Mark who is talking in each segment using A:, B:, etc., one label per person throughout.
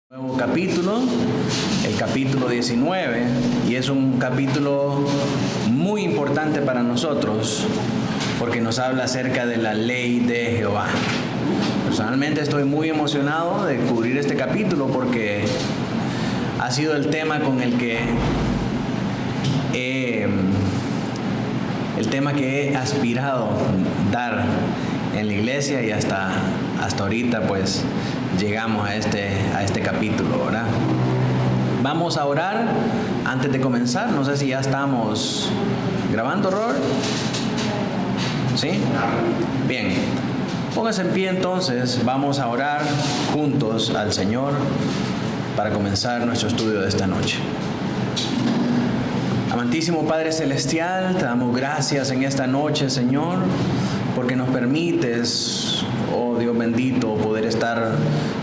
A: Nuevo capítulo, el capítulo 19, y es un capítulo muy importante para nosotros porque nos habla acerca de la ley de Jehová. Personalmente estoy muy emocionado de cubrir este capítulo porque ha sido el tema con el que he aspirado dar en la iglesia, y hasta ahorita pues llegamos a este capítulo, ¿verdad? Vamos a orar antes de comenzar. No sé si ya estamos grabando, Robert. ¿Sí? Bien. Póngase en pie entonces. Vamos a orar juntos al Señor para comenzar nuestro estudio de esta noche. Amantísimo Padre Celestial, te damos gracias en esta noche, Señor, porque nos permites, oh Dios bendito, poder estar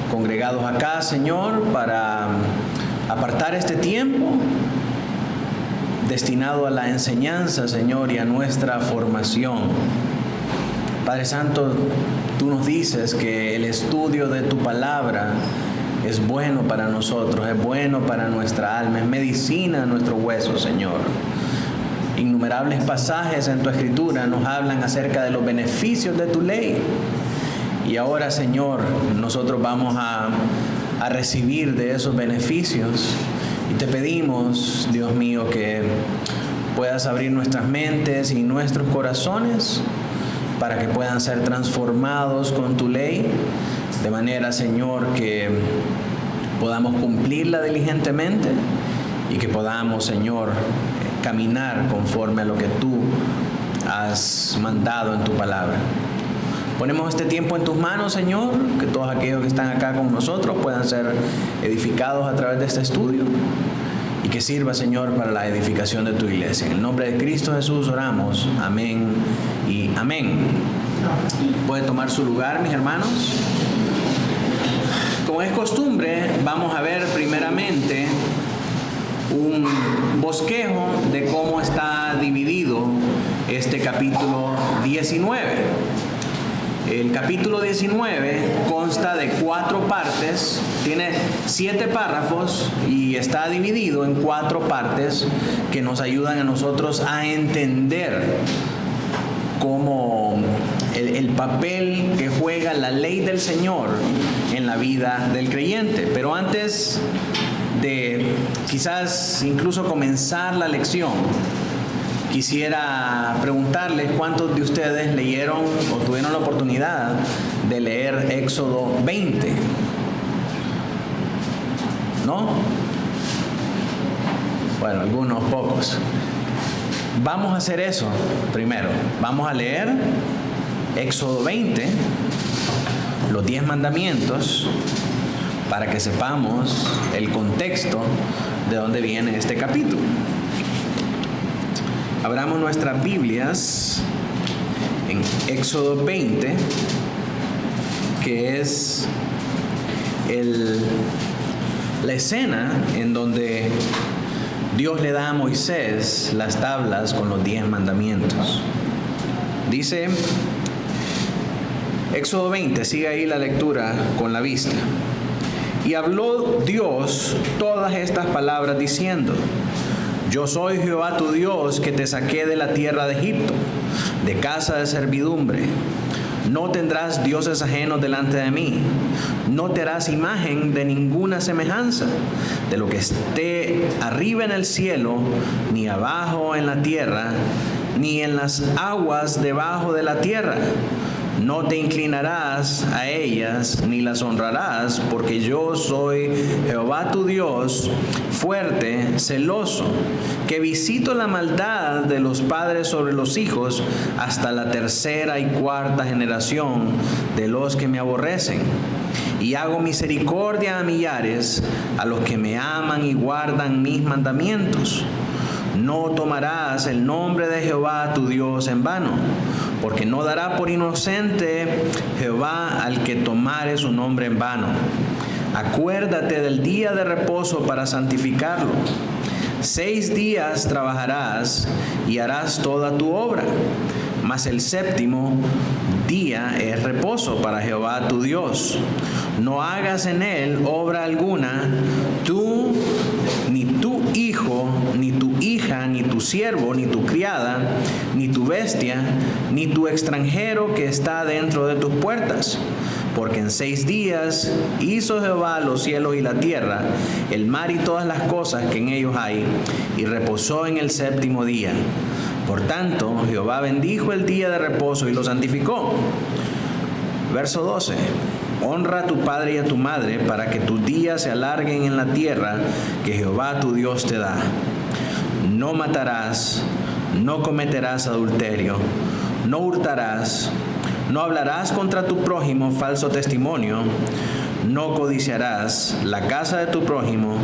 A: congregados acá, Señor, para apartar este tiempo destinado a la enseñanza, Señor, y a nuestra formación. Padre Santo, tú nos dices que el estudio de tu palabra es bueno para nosotros, es bueno para nuestra alma, es medicina a nuestro hueso, Señor. Innumerables pasajes en tu escritura nos hablan acerca de los beneficios de tu ley. Y ahora, Señor, nosotros vamos a recibir de esos beneficios. Y te pedimos, Dios mío, que puedas abrir nuestras mentes y nuestros corazones para que puedan ser transformados con tu ley, de manera, Señor, que podamos cumplirla diligentemente y que podamos, Señor, caminar conforme a lo que tú has mandado en tu palabra. Ponemos este tiempo en tus manos, Señor, que todos aquellos que están acá con nosotros puedan ser edificados a través de este estudio y que sirva, Señor, para la edificación de tu iglesia. En el nombre de Cristo Jesús oramos. Amén y amén. Puede tomar su lugar, mis hermanos. Como es costumbre, vamos a ver primeramente un bosquejo de cómo está dividido este capítulo 19. El capítulo 19 consta de 4 partes, tiene 7 párrafos y está dividido en 4 partes que nos ayudan a nosotros a entender cómo el papel que juega la ley del Señor en la vida del creyente. Pero antes de quizás incluso comenzar la lección, quisiera preguntarles cuántos de ustedes leyeron o tuvieron la oportunidad de leer Éxodo 20. ¿No? Bueno, algunos pocos. Vamos a hacer eso primero. Vamos a leer Éxodo 20, los 10 mandamientos, para que sepamos el contexto de dónde viene este capítulo. Abramos nuestras Biblias en Éxodo 20, que es la escena en donde Dios le da a Moisés las tablas con los 10 mandamientos. Dice Éxodo 20, sigue ahí la lectura con la vista. Y habló Dios todas estas palabras diciendo: Yo soy Jehová tu Dios, que te saqué de la tierra de Egipto, de casa de servidumbre. No tendrás dioses ajenos delante de mí. No te harás imagen de ninguna semejanza, de lo que esté arriba en el cielo, ni abajo en la tierra, ni en las aguas debajo de la tierra. No te inclinarás a ellas, ni las honrarás, porque yo soy Jehová tu Dios, fuerte, celoso, que visito la maldad de los padres sobre los hijos hasta la 3ª y 4ª generación de los que me aborrecen. Y hago misericordia a millares, a los que me aman y guardan mis mandamientos. No tomarás el nombre de Jehová tu Dios en vano, porque no dará por inocente Jehová al que tomare su nombre en vano. Acuérdate del día de reposo para santificarlo. 6 días trabajarás y harás toda tu obra, mas el 7º día es reposo para Jehová tu Dios. no hagas en él obra alguna, tú, ni tu hijo, ni tu hija, ni tu siervo, ni tu criada, ni tu bestia, ni tu extranjero que está dentro de tus puertas. Porque en 6 días hizo Jehová los cielos y la tierra, el mar y todas las cosas que en ellos hay, y reposó en el 7º día. Por tanto, Jehová bendijo el día de reposo y lo santificó. Verso 12. Honra a tu padre y a tu madre, para que tus días se alarguen en la tierra que Jehová tu Dios te da. No matarás, no cometerás adulterio, no hurtarás, no hablarás contra tu prójimo falso testimonio, no codiciarás la casa de tu prójimo,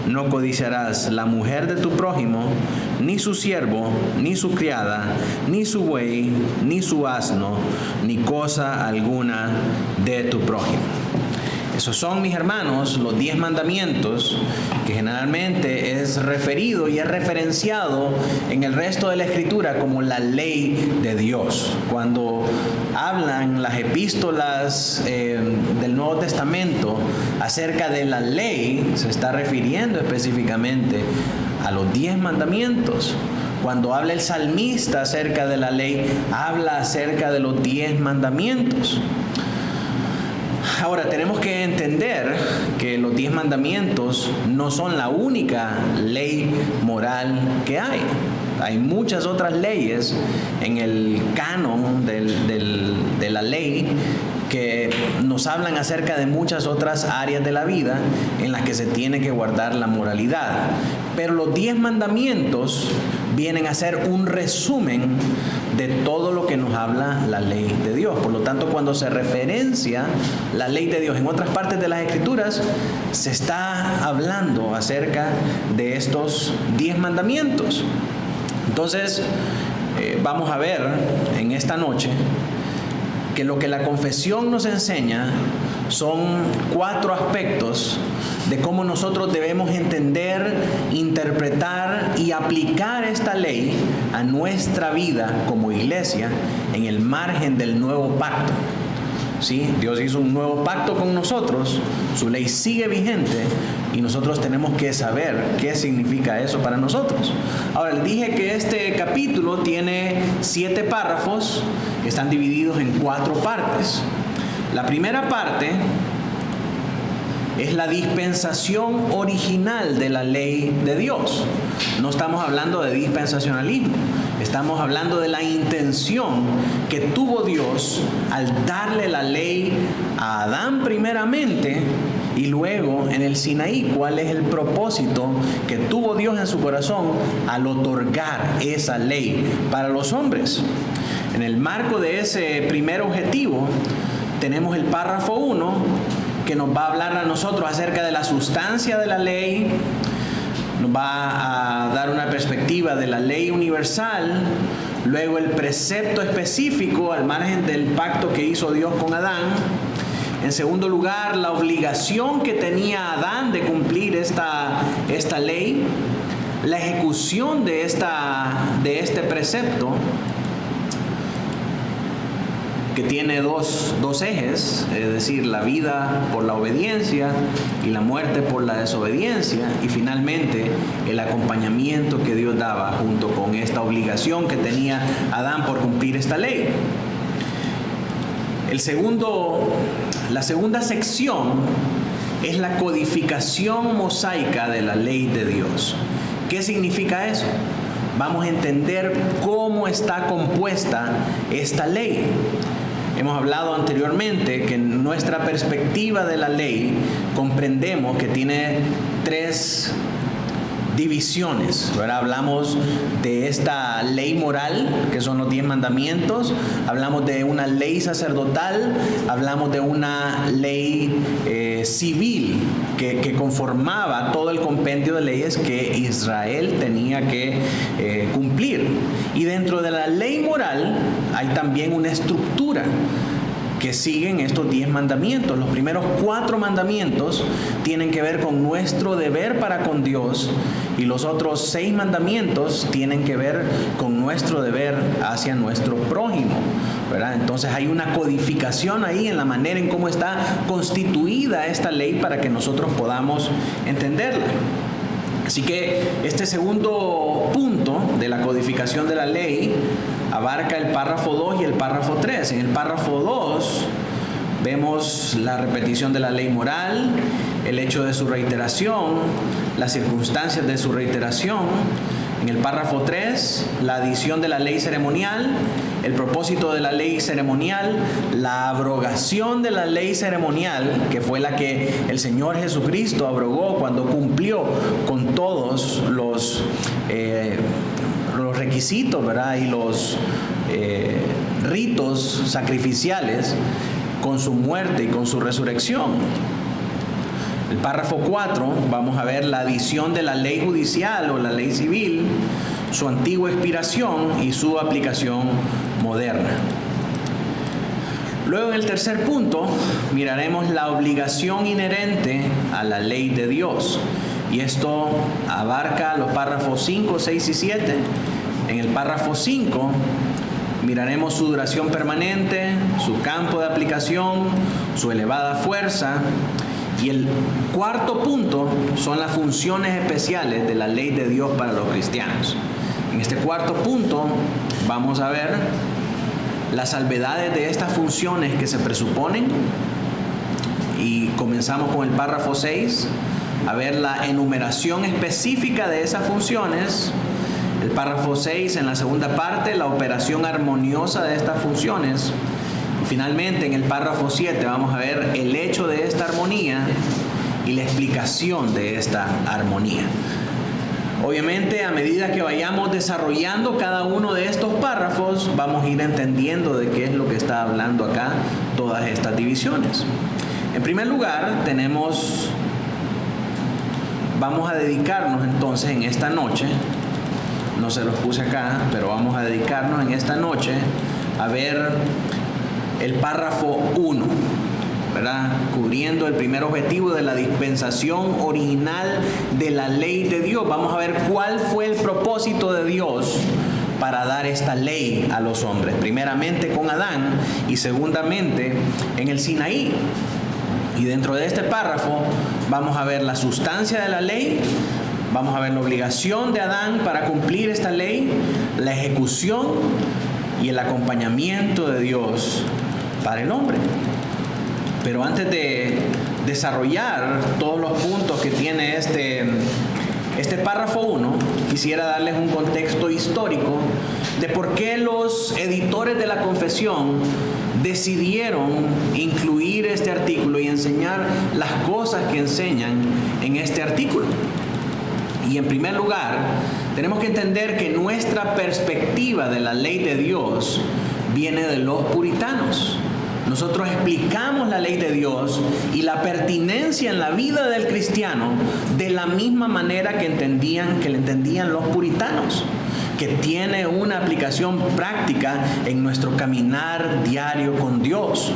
A: no codiciarás la mujer de tu prójimo, ni su siervo, ni su criada, ni su buey, ni su asno, ni cosa alguna de tu prójimo. Esos son, mis hermanos, los 10 mandamientos que generalmente es referido y es referenciado en el resto de la Escritura como la ley de Dios. Cuando hablan las epístolas del Nuevo Testamento acerca de la ley, se está refiriendo específicamente a los 10 mandamientos. Cuando habla el salmista acerca de la ley, habla acerca de los 10 mandamientos. Ahora, tenemos que entender que los 10 mandamientos no son la única ley moral que hay. Hay muchas otras leyes en el canon de la ley que nos hablan acerca de muchas otras áreas de la vida en las que se tiene que guardar la moralidad. Pero los 10 mandamientos vienen a ser un resumen de todo lo que nos habla la ley de Dios. Por lo tanto, cuando se referencia la ley de Dios en otras partes de las Escrituras, se está hablando acerca de estos 10 mandamientos. Entonces, vamos a ver en esta noche que lo que la confesión nos enseña son 4 aspectos de cómo nosotros debemos entender, interpretar y aplicar esta ley a nuestra vida como iglesia en el margen del nuevo pacto. ¿Sí? Dios hizo un nuevo pacto con nosotros, su ley sigue vigente y nosotros tenemos que saber qué significa eso para nosotros. Ahora, les dije que este capítulo tiene 7 párrafos que están divididos en 4 partes. La primera parte es la dispensación original de la ley de Dios. No estamos hablando de dispensacionalismo, estamos hablando de la intención que tuvo Dios al darle la ley a Adán primeramente y luego en el Sinaí. ¿Cuál es el propósito que tuvo Dios en su corazón al otorgar esa ley para los hombres? En el marco de ese primer objetivo tenemos el párrafo 1 que nos va a hablar a nosotros acerca de la sustancia de la ley, nos va a dar una perspectiva de la ley universal, luego el precepto específico al margen del pacto que hizo Dios con Adán. En segundo lugar, la obligación que tenía Adán de cumplir esta ley, la ejecución de este precepto, que tiene dos ejes, es decir, la vida por la obediencia y la muerte por la desobediencia, y finalmente el acompañamiento que Dios daba junto con esta obligación que tenía Adán por cumplir esta ley. La segunda sección es la codificación mosaica de la ley de Dios. ¿Qué significa eso? Vamos a entender cómo está compuesta esta ley. Hemos hablado anteriormente que en nuestra perspectiva de la ley comprendemos que tiene 3 divisiones, ¿verdad? Hablamos de esta ley moral, que son los 10 mandamientos, hablamos de una ley sacerdotal, hablamos de una ley civil que conformaba todo el compendio de leyes que Israel tenía que cumplir. Y dentro de la ley moral hay también una estructura que siguen estos 10 mandamientos. Los primeros 4 mandamientos tienen que ver con nuestro deber para con Dios, y los otros 6 mandamientos tienen que ver con nuestro deber hacia nuestro prójimo, ¿verdad? Entonces hay una codificación ahí en la manera en cómo está constituida esta ley para que nosotros podamos entenderla. Así que este segundo punto de la codificación de la ley abarca el párrafo 2 y el párrafo 3. En el párrafo 2 vemos la repetición de la ley moral, el hecho de su reiteración, las circunstancias de su reiteración. En el párrafo 3, la adición de la ley ceremonial, el propósito de la ley ceremonial, la abrogación de la ley ceremonial, que fue la que el Señor Jesucristo abrogó cuando cumplió con todos los requisitos, ¿verdad? Y los ritos sacrificiales con su muerte y con su resurrección. El párrafo 4, vamos a ver la adición de la ley judicial o la ley civil, su antigua expiración y su aplicación moderna. Luego, en el tercer punto, miraremos la obligación inherente a la ley de Dios. Y esto abarca los párrafos 5, 6 y 7. En el párrafo 5 miraremos su duración permanente, su campo de aplicación, su elevada fuerza. Y el cuarto punto son las funciones especiales de la ley de Dios para los cristianos. En este cuarto punto vamos a ver las salvedades de estas funciones que se presuponen, y comenzamos con el párrafo 6 a ver la enumeración específica de esas funciones. El párrafo 6, en la segunda parte, la operación armoniosa de estas funciones. Finalmente, en el párrafo 7 vamos a ver el hecho de esta armonía y la explicación de esta armonía. Obviamente, a medida que vayamos desarrollando cada uno de estos párrafos, vamos a ir entendiendo de qué es lo que está hablando acá todas estas divisiones. En primer lugar, vamos a dedicarnos entonces en esta noche, no se los puse acá, pero vamos a dedicarnos en esta noche a ver el párrafo 1, ¿verdad? Cubriendo el primer objetivo de la dispensación original de la ley de Dios. Vamos a ver cuál fue el propósito de Dios para dar esta ley a los hombres. Primeramente con Adán y segundamente en el Sinaí. Y dentro de este párrafo vamos a ver la sustancia de la ley, vamos a ver la obligación de Adán para cumplir esta ley, la ejecución y el acompañamiento de Dios para el hombre. Pero antes de desarrollar todos los puntos que tiene este párrafo 1, quisiera darles un contexto histórico de por qué los editores de la confesión decidieron incluir este artículo y enseñar las cosas que enseñan en este artículo. Y en primer lugar, tenemos que entender que nuestra perspectiva de la ley de Dios viene de los puritanos. Nosotros explicamos la ley de Dios y la pertinencia en la vida del cristiano de la misma manera que le entendían los puritanos, que tiene una aplicación práctica en nuestro caminar diario con Dios.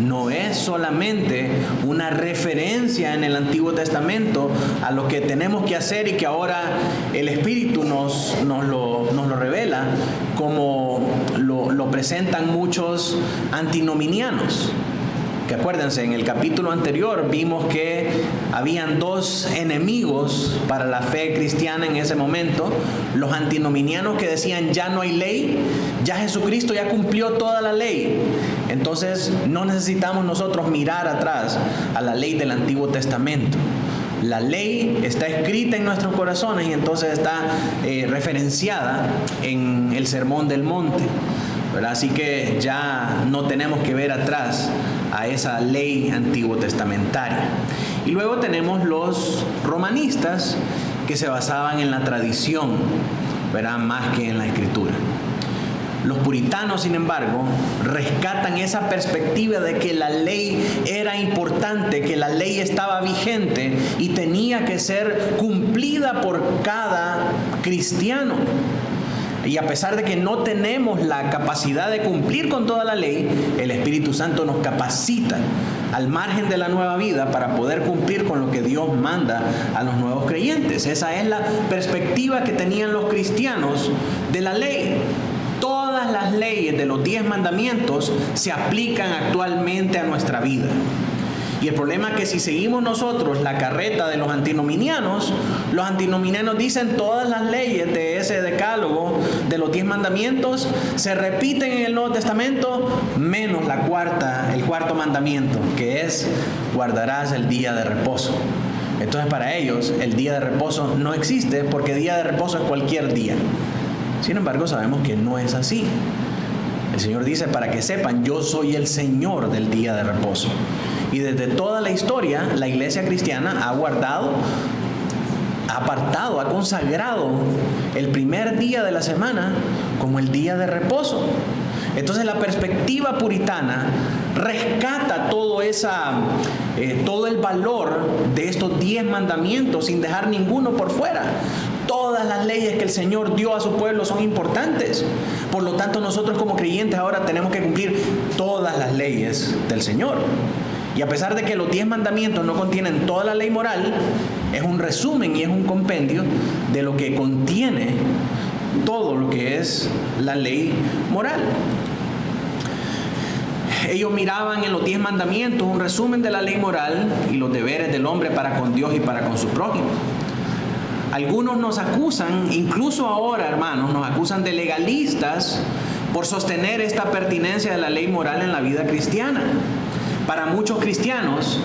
A: No es solamente una referencia en el Antiguo Testamento a lo que tenemos que hacer y que ahora el Espíritu nos lo revela, como lo presentan muchos antinominianos. Que acuérdense, en el capítulo anterior vimos que habían dos enemigos para la fe cristiana en ese momento: los antinominianos, que decían ya no hay ley, ya Jesucristo ya cumplió toda la ley, entonces no necesitamos nosotros mirar atrás a la ley del Antiguo Testamento. La ley está escrita en nuestros corazones y entonces está referenciada en el Sermón del Monte, ¿verdad? Así que ya no tenemos que ver atrás a esa ley antiguo testamentaria. Y luego tenemos los romanistas, que se basaban en la tradición, ¿verdad?, más que en la escritura. Los puritanos, sin embargo, rescatan esa perspectiva de que la ley era importante, que la ley estaba vigente y tenía que ser cumplida por cada cristiano. Y a pesar de que no tenemos la capacidad de cumplir con toda la ley, el Espíritu Santo nos capacita al margen de la nueva vida para poder cumplir con lo que Dios manda a los nuevos creyentes. Esa es la perspectiva que tenían los cristianos de la ley. Todas las leyes de los 10 mandamientos se aplican actualmente a nuestra vida. Y el problema es que si seguimos nosotros la carreta de los antinominianos dicen todas las leyes de ese decálogo de los 10 mandamientos se repiten en el Nuevo Testamento, menos el cuarto mandamiento, que es guardarás el día de reposo. Entonces para ellos el día de reposo no existe, porque día de reposo es cualquier día. Sin embargo, sabemos que no es así. El Señor dice, para que sepan, yo soy el Señor del día de reposo. Y desde toda la historia, la iglesia cristiana ha guardado, ha apartado, ha consagrado el primer día de la semana como el día de reposo. Entonces la perspectiva puritana rescata todo el valor de estos 10 mandamientos sin dejar ninguno por fuera. Todas las leyes que el Señor dio a su pueblo son importantes. Por lo tanto, nosotros como creyentes ahora tenemos que cumplir todas las leyes del Señor. Y a pesar de que los 10 mandamientos no contienen toda la ley moral, es un resumen y es un compendio de lo que contiene todo lo que es la ley moral. Ellos miraban en los 10 mandamientos un resumen de la ley moral y los deberes del hombre para con Dios y para con su prójimo. Algunos nos acusan, incluso ahora, hermanos, nos acusan de legalistas por sostener esta pertinencia de la ley moral en la vida cristiana. Para muchos cristianos,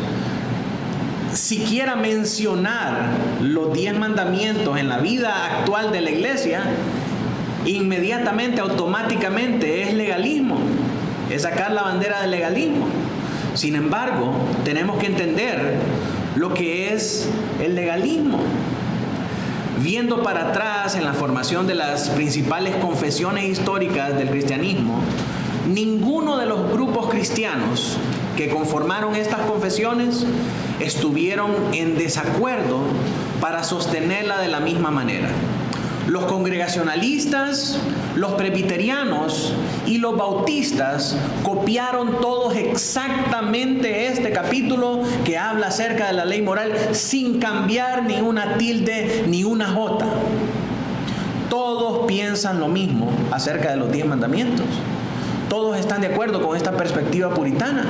A: siquiera mencionar los 10 mandamientos en la vida actual de la iglesia, inmediatamente, automáticamente es legalismo, es sacar la bandera del legalismo. Sin embargo, tenemos que entender lo que es el legalismo. Viendo para atrás en la formación de las principales confesiones históricas del cristianismo, ninguno de los grupos cristianos que conformaron estas confesiones estuvieron en desacuerdo para sostenerla de la misma manera. Los congregacionalistas, los presbiterianos y los bautistas copiaron todos exactamente este capítulo que habla acerca de la ley moral sin cambiar ni una tilde ni una jota. Todos piensan lo mismo acerca de los 10 mandamientos. Todos están de acuerdo con esta perspectiva puritana.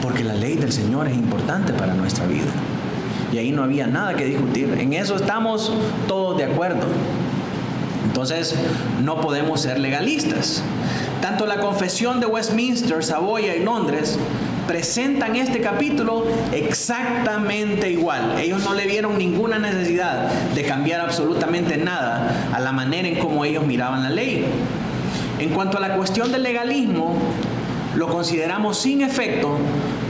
A: Porque la ley del Señor es importante para nuestra vida. Y ahí no había nada que discutir. En eso estamos todos de acuerdo. Entonces, no podemos ser legalistas. Tanto la Confesión de Westminster, Saboya y Londres presentan este capítulo exactamente igual. Ellos no le vieron ninguna necesidad de cambiar absolutamente nada a la manera en cómo ellos miraban la ley. En cuanto a la cuestión del legalismo, lo consideramos sin efecto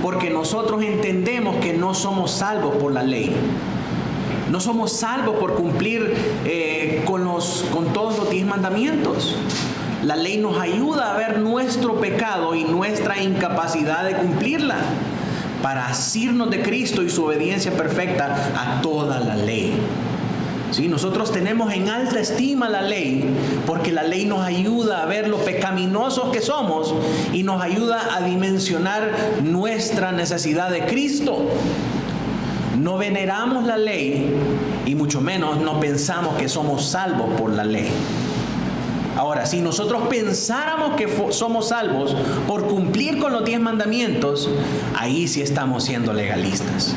A: porque nosotros entendemos que no somos salvos por la ley. No somos salvos por cumplir con todos los 10 mandamientos. La ley nos ayuda a ver nuestro pecado y nuestra incapacidad de cumplirla para asirnos de Cristo y su obediencia perfecta a toda la ley. ¿Sí? Nosotros tenemos en alta estima la ley porque la ley nos ayuda a ver lo pecaminosos que somos y nos ayuda a dimensionar nuestra necesidad de Cristo. No veneramos la ley y mucho menos no pensamos que somos salvos por la ley. Ahora, si nosotros pensáramos que somos salvos por cumplir con los 10 mandamientos, ahí sí estamos siendo legalistas.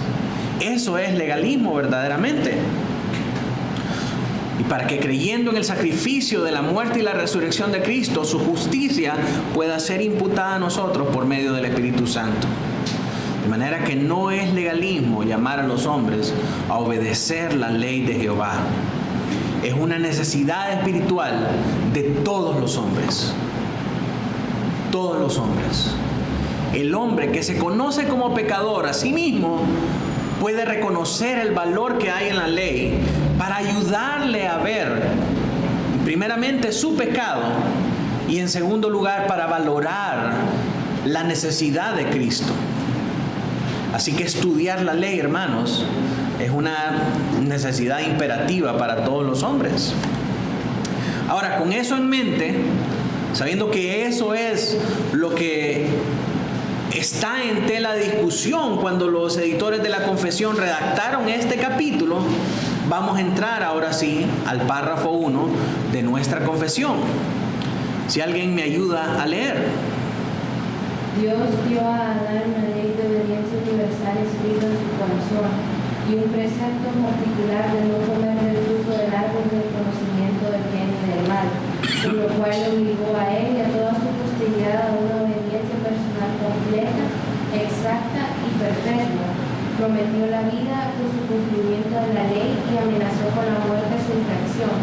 A: Eso es legalismo verdaderamente. Y para que creyendo en el sacrificio de la muerte y la resurrección de Cristo, su justicia pueda ser imputada a nosotros por medio del Espíritu Santo. De manera que no es legalismo llamar a los hombres a obedecer la ley de Jehová. Es una necesidad espiritual de todos los hombres. Todos los hombres. El hombre que se conoce como pecador a sí mismo puede reconocer el valor que hay en la ley para ayudarle a ver, primeramente, su pecado y, en segundo lugar, para valorar la necesidad de Cristo. Así que estudiar la ley, hermanos, es una necesidad imperativa para todos los hombres. Ahora, con eso en mente, sabiendo que eso es lo que está en tela de discusión cuando los editores de la Confesión redactaron este capítulo, vamos a entrar ahora sí al párrafo 1 de nuestra confesión. Si alguien me ayuda a leer.
B: Dios dio a Adán una ley de obediencia universal escrita en su corazón y un precepto particular de no comer del fruto del árbol del conocimiento del bien y del mal, por lo cual le obligó a él y a toda su posteridad a una obediencia personal completa, exacta y perpetua. Prometió la vida por su cumplimiento de la ley y amenazó con la muerte su infracción,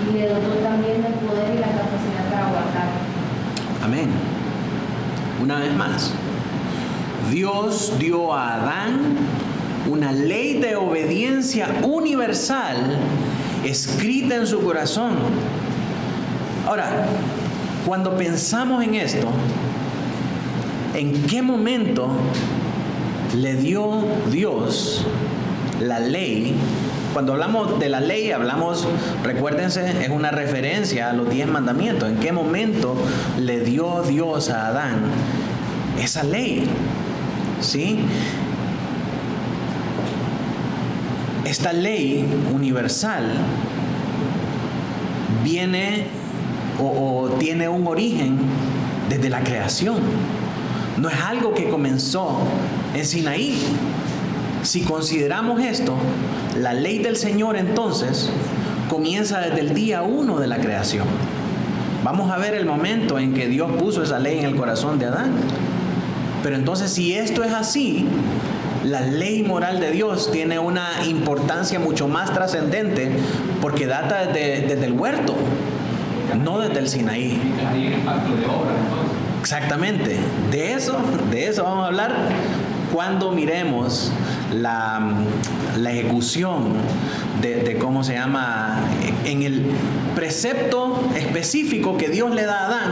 B: y le dotó también del poder y la capacidad para guardarla.
A: Amén. Una vez más, Dios dio a Adán una ley de obediencia universal escrita en su corazón. Ahora, cuando pensamos en esto, ¿en qué momento le dio Dios la ley? Cuando hablamos de la ley, recuérdense, es una referencia a los 10 mandamientos. ¿En qué momento le dio Dios a Adán esa ley? ¿Sí? Esta ley universal viene o tiene un origen desde la creación. No es algo que comenzó en Sinaí. Si consideramos esto, la ley del Señor entonces comienza desde el día 1 de la creación. Vamos a ver el momento en que Dios puso esa ley en el corazón de Adán. Pero entonces, si esto es así, la ley moral de Dios tiene una importancia mucho más trascendente porque data desde el huerto, no desde el Sinaí.
C: Hay un impacto de obra, entonces.
A: Exactamente. De eso vamos a hablar cuando miremos la ejecución de cómo se llama, en el precepto específico que Dios le da a Adán.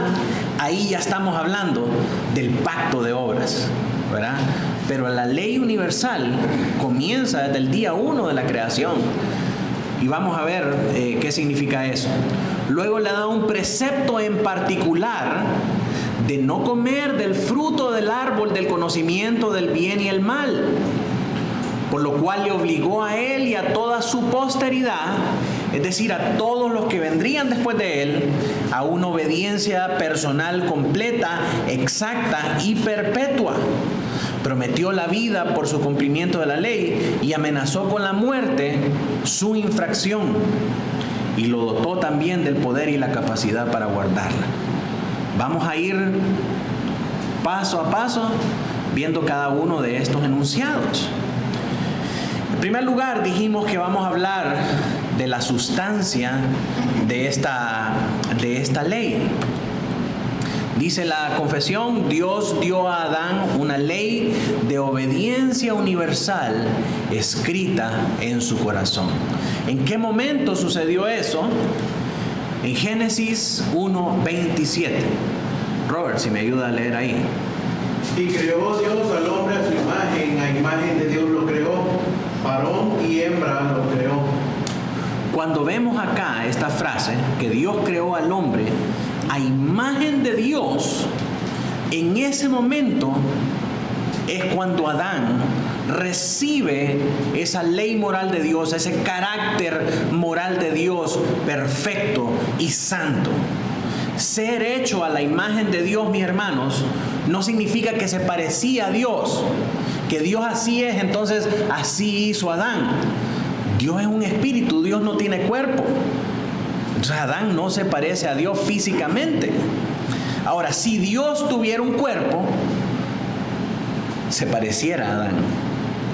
A: Ahí ya estamos hablando del pacto de obras, ¿verdad? Pero la ley universal comienza desde el día 1 de la creación. Y vamos a ver qué significa eso. Luego le da un precepto en particular de no comer del fruto del árbol del conocimiento del bien y el mal, por lo cual le obligó a él y a toda su posteridad, es decir, a todos los que vendrían después de él, a una obediencia personal completa, exacta y perpetua. Prometió la vida por su cumplimiento de la ley y amenazó con la muerte su infracción, y lo dotó también del poder y la capacidad para guardarla. Vamos a ir paso a paso viendo cada uno de estos enunciados. En primer lugar, dijimos que vamos a hablar de la sustancia de esta ley. Dice la confesión: Dios dio a Adán una ley de obediencia universal escrita en su corazón. ¿En qué momento sucedió eso? En Génesis 1:27. Robert, si me ayuda a leer ahí.
D: Y creó Dios al hombre a su imagen, a imagen de Dios lo creó, varón y hembra lo creó.
A: Cuando vemos acá esta frase, que Dios creó al hombre a imagen de Dios, en ese momento es cuando Adán recibe esa ley moral de Dios, ese carácter moral de Dios perfecto y santo. Ser hecho a la imagen de Dios, mis hermanos, no significa que se parecía a Dios, que Dios así es, entonces así hizo Adán. Dios es un espíritu, Dios no tiene cuerpo. Entonces Adán no se parece a Dios físicamente. Ahora, si Dios tuviera un cuerpo, se pareciera a Adán,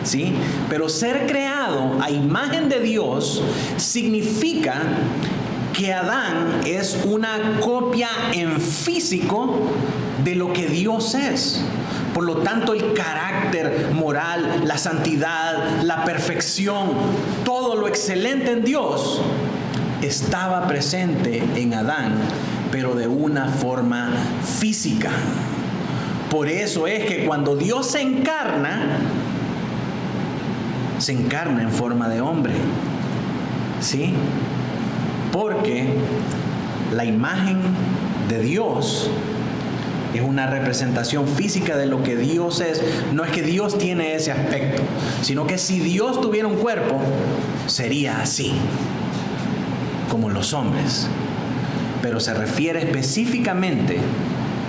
A: ¿sí? Pero ser creado a imagen de Dios significa que Adán es una copia en físico de lo que Dios es. Por lo tanto, el carácter moral, la santidad, la perfección, todo lo excelente en Dios estaba presente en Adán, pero de una forma física. Por eso es que cuando Dios se encarna, se encarna en forma de hombre. ¿Sí? Porque la imagen de Dios es una representación física de lo que Dios es. No es que Dios tiene ese aspecto, sino que si Dios tuviera un cuerpo, sería así, como los hombres. Pero se refiere específicamente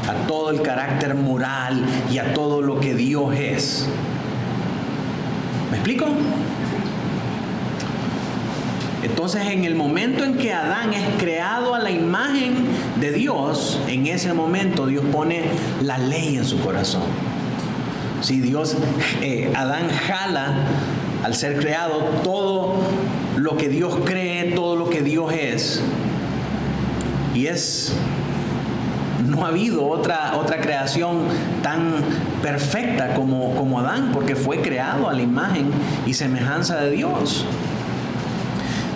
A: a todo el carácter moral y a todo lo que Dios es. ¿Me explico? Entonces, en el momento en que Adán es creado a la imagen de Dios, en ese momento Dios pone la ley en su corazón. Si Adán jala al ser creado todo lo que Dios cree, todo lo que Dios es. Y no ha habido otra creación tan perfecta como Adán, porque fue creado a la imagen y semejanza de Dios.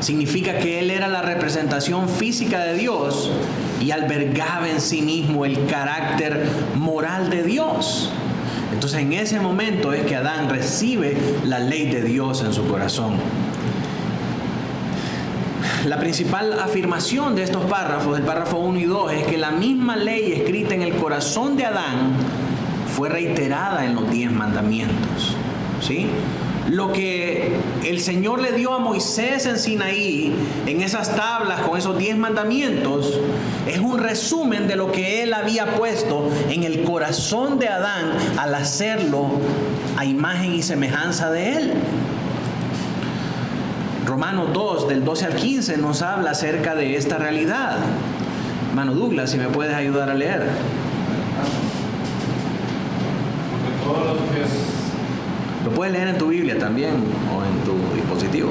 A: Significa que él era la representación física de Dios y albergaba en sí mismo el carácter moral de Dios. Entonces, en ese momento es que Adán recibe la ley de Dios en su corazón. La principal afirmación de estos párrafos, del párrafo 1 y 2, es que la misma ley escrita en el corazón de Adán fue reiterada en los 10 mandamientos. ¿Sí? Lo que el Señor le dio a Moisés en Sinaí, en esas tablas con esos 10 mandamientos, es un resumen de lo que Él había puesto en el corazón de Adán al hacerlo a imagen y semejanza de Él. Romanos 2, del 12 al 15, nos habla acerca de esta realidad. Hermano Douglas, si me puedes ayudar a leer.
C: Porque todos los que
A: Lo puedes leer en tu Biblia también o en tu dispositivo.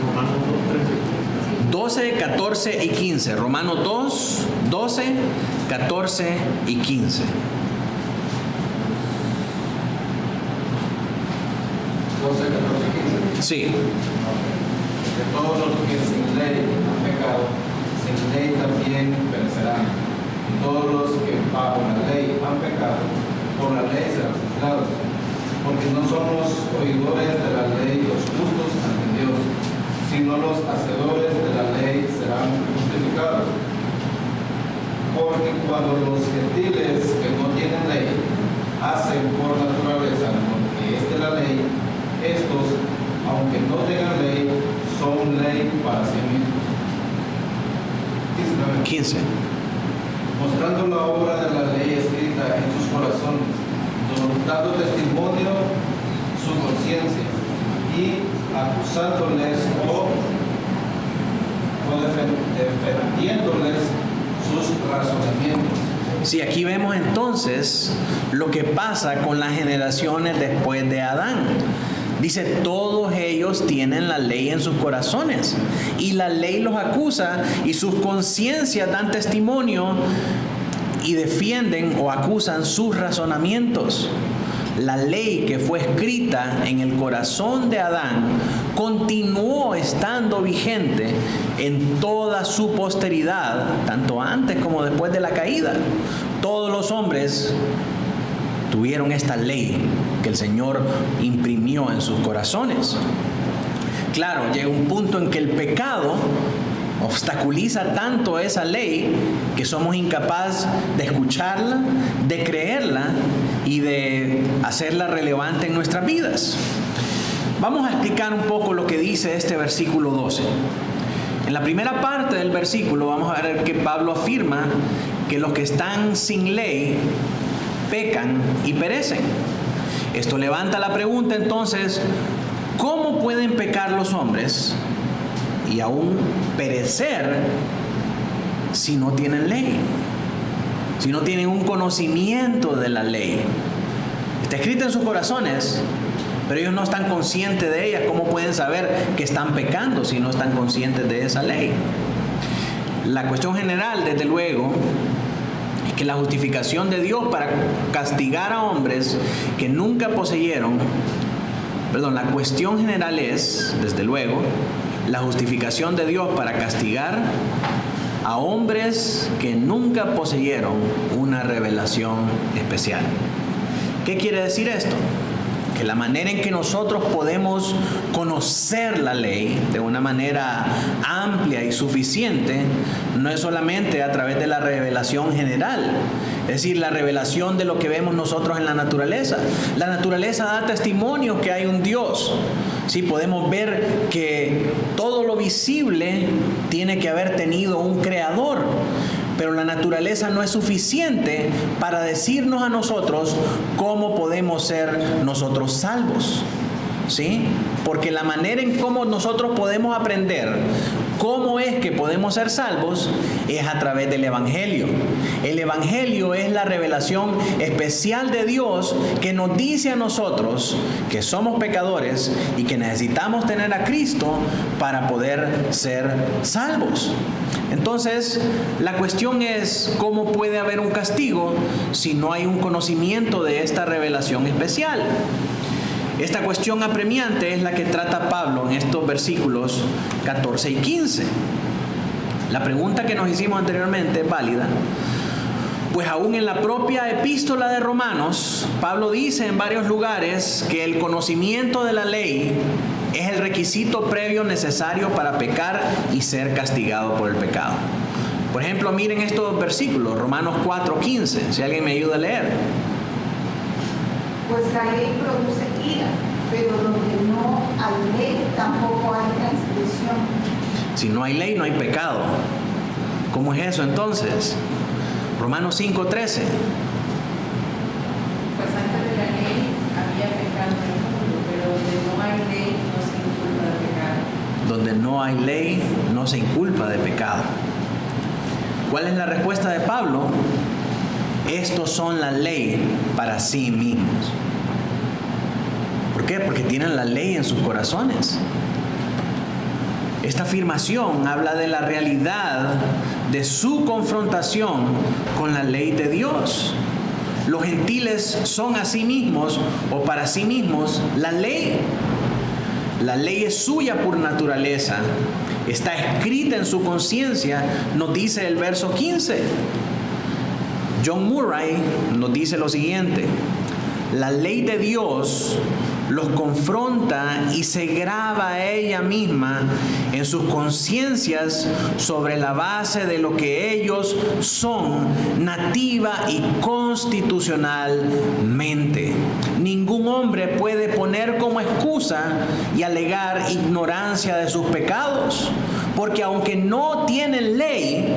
D: Romanos 2, 13.
A: 12, 14 y 15. Romanos 2, 12, 14 y 15.
C: 12, 14, 15.
A: Sí.
C: De todos los que sin ley han pecado, sin ley también perecerán. Y todos los que bajo la ley han pecado, por la ley serán juzgados. Porque no somos oidores de la ley los justos ante Dios, sino los hacedores de la ley serán justificados. Porque cuando los gentiles que no tienen ley hacen por naturaleza lo que es de la ley, estos, aunque no tengan ley, son ley para sí mismos.
A: 15.
C: Mostrando la obra de la ley escrita en sus corazones, dando testimonio su conciencia y acusándoles o defendiéndoles sus razonamientos.
A: Sí, aquí vemos entonces lo que pasa con las generaciones después de Adán. Dice, todos ellos tienen la ley en sus corazones y la ley los acusa y sus conciencias dan testimonio y defienden o acusan sus razonamientos. La ley que fue escrita en el corazón de Adán continuó estando vigente en toda su posteridad, tanto antes como después de la caída. Todos los hombres tuvieron esta ley que el Señor imprimió en sus corazones. Claro, llega un punto en que el pecado obstaculiza tanto esa ley que somos incapaces de escucharla, de creerla y de hacerla relevante en nuestras vidas. Vamos a explicar un poco lo que dice este versículo 12. En la primera parte del versículo vamos a ver que Pablo afirma que los que están sin ley pecan y perecen. Esto levanta la pregunta entonces, ¿cómo pueden pecar los hombres y aún perecer si no tienen ley? Si no tienen un conocimiento de la ley. Está escrita en sus corazones, pero ellos no están conscientes de ella. ¿Cómo pueden saber que están pecando si no están conscientes de esa ley? La cuestión general, desde luego, es que la justificación de Dios para castigar a hombres que nunca poseyeron, la cuestión general es, desde luego, la justificación de Dios para castigar a hombres que nunca poseyeron una revelación especial. ¿Qué quiere decir esto? Que la manera en que nosotros podemos conocer la ley de una manera amplia y suficiente no es solamente a través de la revelación general, es decir, la revelación de lo que vemos nosotros en la naturaleza. La naturaleza da testimonio que hay un Dios. Sí, podemos ver que todo lo visible tiene que haber tenido un creador. Pero la naturaleza no es suficiente para decirnos a nosotros cómo podemos ser nosotros salvos, ¿sí? Porque la manera en cómo nosotros podemos aprender cómo es que podemos ser salvos es a través del Evangelio. El Evangelio es la revelación especial de Dios que nos dice a nosotros que somos pecadores y que necesitamos tener a Cristo para poder ser salvos. Entonces, la cuestión es cómo puede haber un castigo si no hay un conocimiento de esta revelación especial. Esta cuestión apremiante es la que trata Pablo en estos versículos 14 y 15. La pregunta que nos hicimos anteriormente es válida, pues aún en la propia epístola de Romanos, Pablo dice en varios lugares que el conocimiento de la ley es el requisito previo necesario para pecar y ser castigado por el pecado. Por ejemplo, miren estos versículos, Romanos 4:15, si alguien me ayuda a leer.
E: Pues la ley produce ira, pero donde no hay ley tampoco hay transgresión.
A: Si no hay ley, no hay pecado. ¿Cómo es eso entonces? Romanos 5:13.
F: Pues antes de la ley había pecado en el mundo, pero donde no hay ley no se inculpa de pecado.
A: Donde no hay ley, no se inculpa de pecado. ¿Cuál es la respuesta de Pablo? Estos son la ley para sí mismos. ¿Por qué? Porque tienen la ley en sus corazones. Esta afirmación habla de la realidad de su confrontación con la ley de Dios. Los gentiles son a sí mismos o para sí mismos la ley. La ley es suya por naturaleza. Está escrita en su conciencia, nos dice el verso 15. John Murray nos dice lo siguiente: la ley de Dios los confronta y se graba a ella misma en sus conciencias sobre la base de lo que ellos son nativa y constitucionalmente. Ningún hombre puede poner como excusa y alegar ignorancia de sus pecados, porque aunque no tienen ley,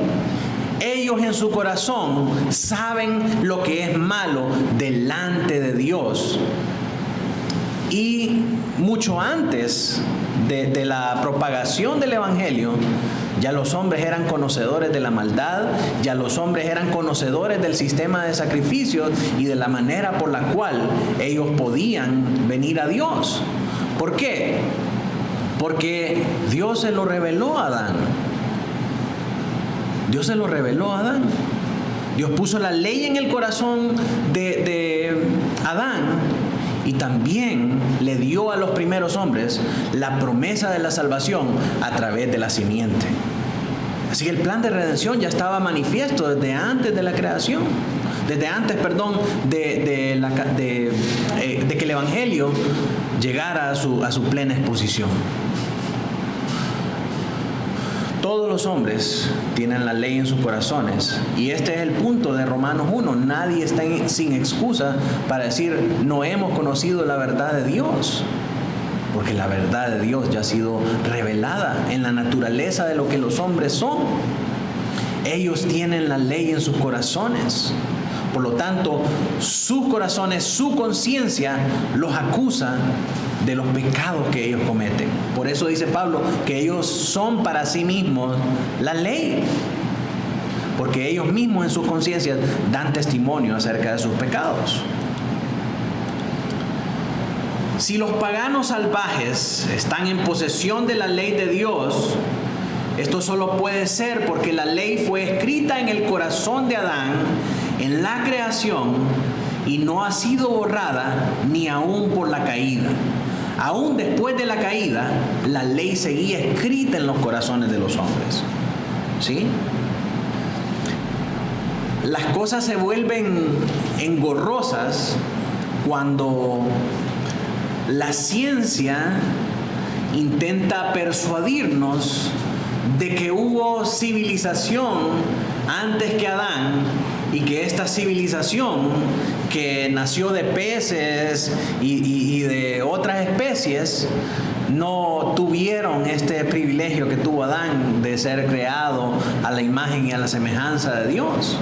A: ellos en su corazón saben lo que es malo delante de Dios. Y mucho antes de la propagación del Evangelio, ya los hombres eran conocedores de la maldad, ya los hombres eran conocedores del sistema de sacrificios y de la manera por la cual ellos podían venir a Dios. ¿Por qué? Porque Dios se lo reveló a Adán. Dios se lo reveló a Adán. Dios puso la ley en el corazón de Adán y también le dio a los primeros hombres la promesa de la salvación a través de la simiente. Así que el plan de redención ya estaba manifiesto desde antes de la creación, desde antes, de que el Evangelio llegara a su plena exposición. Todos los hombres tienen la ley en sus corazones y este es el punto de Romanos 1. Nadie está sin excusa para decir no hemos conocido la verdad de Dios, porque la verdad de Dios ya ha sido revelada en la naturaleza de lo que los hombres son. Ellos tienen la ley en sus corazones. Por lo tanto, sus corazones, su conciencia los acusa de los pecados que ellos cometen. Por eso dice Pablo que ellos son para sí mismos la ley, porque ellos mismos en sus conciencias dan testimonio acerca de sus pecados. Si los paganos salvajes están en posesión de la ley de Dios, esto solo puede ser porque la ley fue escrita en el corazón de Adán en la creación y no ha sido borrada ni aún por la caída. Aún después de la caída, la ley seguía escrita en los corazones de los hombres. ¿Sí? las cosas se vuelven engorrosas cuando la ciencia intenta persuadirnos de que hubo civilización antes que Adán y que esta civilización que nació de peces y de otras especies no tuvieron este privilegio que tuvo Adán de ser creado a la imagen y a la semejanza de Dios.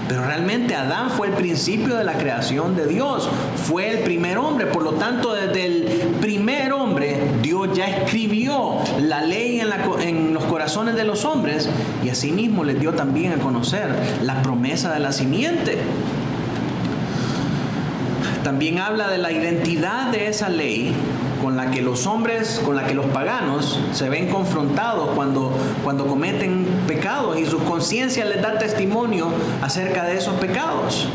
A: Pero realmente Adán fue el principio de la creación de Dios, fue el primer hombre. Por lo tanto, desde el primer hombre, Dios ya escribió la ley en los corazones de los hombres, y asimismo les dio también a conocer la promesa de la simiente. También habla de la identidad de esa ley con la que los hombres, con la que los paganos se ven confrontados cuando cometen pecados, y su conciencia les da testimonio acerca de esos pecados.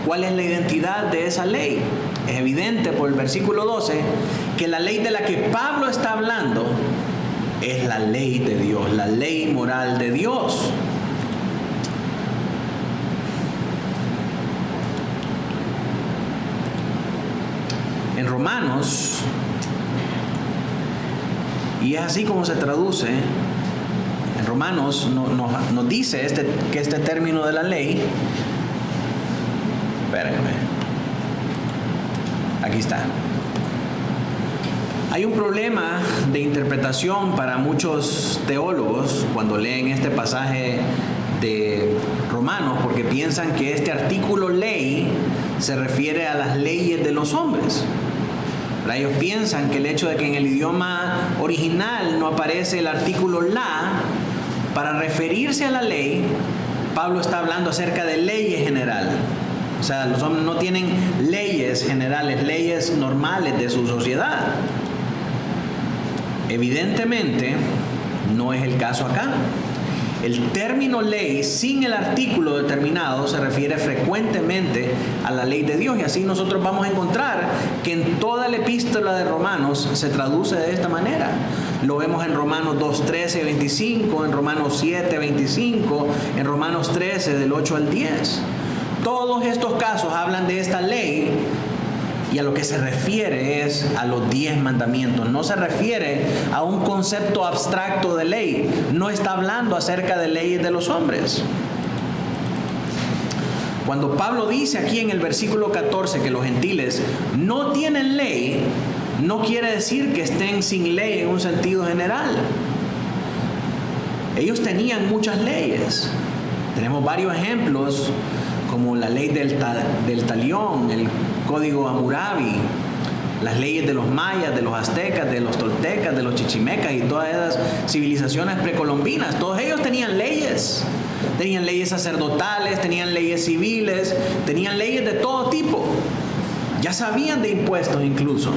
A: ¿Cuál es la identidad de esa ley? Es evidente por el versículo 12 que la ley de la que Pablo está hablando es la ley de Dios, la ley moral de Dios. En Romanos, y es así como se traduce, en Romanos nos dice que este término de la ley, espérenme, aquí está. Hay un problema de interpretación para muchos teólogos cuando leen este pasaje de Romanos, porque piensan que este artículo ley se refiere a las leyes de los hombres. Ellos piensan que el hecho de que en el idioma original no aparece el artículo la, para referirse a la ley, Pablo está hablando acerca de leyes generales. O sea, los hombres no tienen leyes generales, leyes normales de su sociedad. Evidentemente, no es el caso acá. El término ley sin el artículo determinado se refiere frecuentemente a la ley de Dios, y así nosotros vamos a encontrar que en toda la epístola de Romanos se traduce de esta manera. Lo vemos en Romanos 2:13, 25, en Romanos 7, 25, en Romanos 13 del 8 al 10. Todos estos casos hablan de esta ley, y a lo que se refiere es a los 10 mandamientos. No se refiere a un concepto abstracto de ley. No está hablando acerca de leyes de los hombres. Cuando Pablo dice aquí en el versículo 14 que los gentiles no tienen ley, no quiere decir que estén sin ley en un sentido general. Ellos tenían muchas leyes. Tenemos varios ejemplos, como la ley del talión, el código Hammurabi, las leyes de los mayas, de los aztecas, de los toltecas, de los chichimecas y todas esas civilizaciones precolombinas. Todos ellos tenían leyes sacerdotales, tenían leyes civiles, tenían leyes de todo tipo. Ya sabían de impuestos incluso.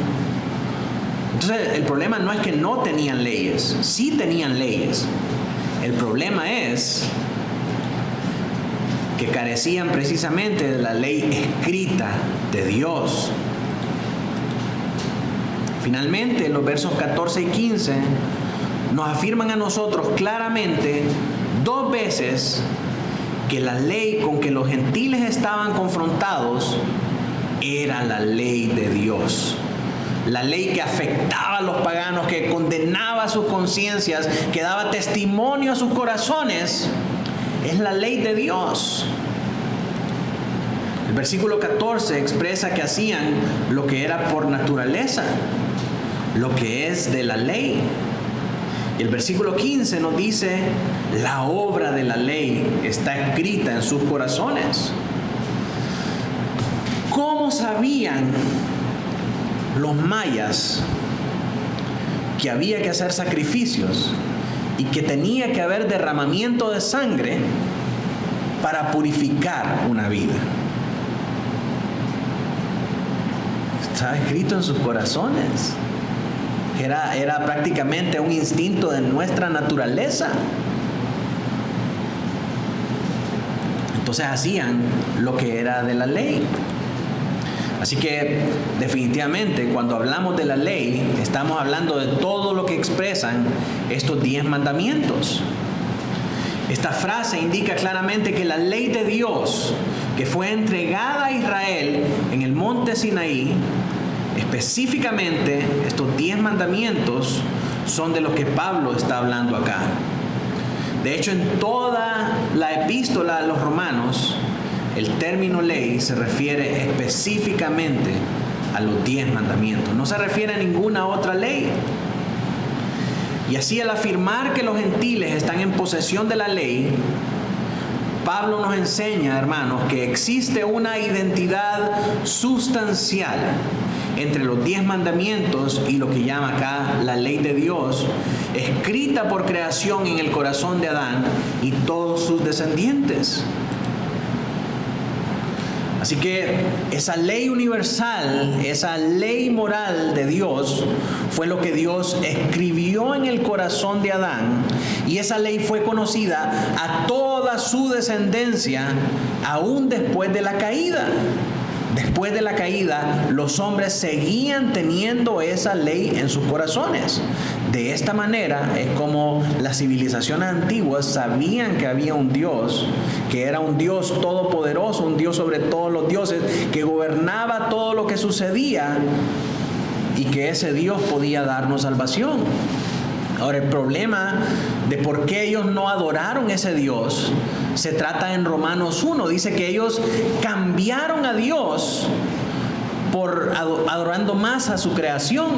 A: Entonces el problema no es que no tenían leyes, sí tenían leyes. El problema es que carecían precisamente de la ley escrita de Dios. Finalmente, los versos 14 y 15 nos afirman a nosotros claramente 2 veces que la ley con que los gentiles estaban confrontados era la ley de Dios. La ley que afectaba a los paganos, que condenaba sus conciencias, que daba testimonio a sus corazones, es la ley de Dios. El versículo 14 expresa que hacían lo que era por naturaleza, lo que es de la ley. Y el versículo 15 nos dice, la obra de la ley está escrita en sus corazones. ¿Cómo sabían los mayas que había que hacer sacrificios y que tenía que haber derramamiento de sangre para purificar una vida? Estaba escrito en sus corazones. Era prácticamente un instinto de nuestra naturaleza. Entonces hacían lo que era de la ley. Así que definitivamente cuando hablamos de la ley, estamos hablando de todo lo que expresan estos 10 mandamientos. Esta frase indica claramente que la ley de Dios, que fue entregada a Israel en el monte Sinaí, específicamente estos 10 mandamientos, son de los que Pablo está hablando acá. De hecho, en toda la epístola a los romanos, el término ley se refiere específicamente a los 10 mandamientos. No se refiere a ninguna otra ley. Y así, al afirmar que los gentiles están en posesión de la ley, Pablo nos enseña, hermanos, que existe una identidad sustancial entre los 10 mandamientos y lo que llama acá la ley de Dios, escrita por creación en el corazón de Adán y todos sus descendientes. Así que esa ley universal, esa ley moral de Dios, fue lo que Dios escribió en el corazón de Adán, y esa ley fue conocida a toda su descendencia, aún después de la caída. Después de la caída, los hombres seguían teniendo esa ley en sus corazones. De esta manera es como las civilizaciones antiguas sabían que había un Dios, que era un Dios todopoderoso, un Dios sobre todos los dioses, que gobernaba todo lo que sucedía y que ese Dios podía darnos salvación. Ahora, el problema de por qué ellos no adoraron ese Dios se trata en Romanos 1. Dice que ellos cambiaron a Dios por adorando más a su creación,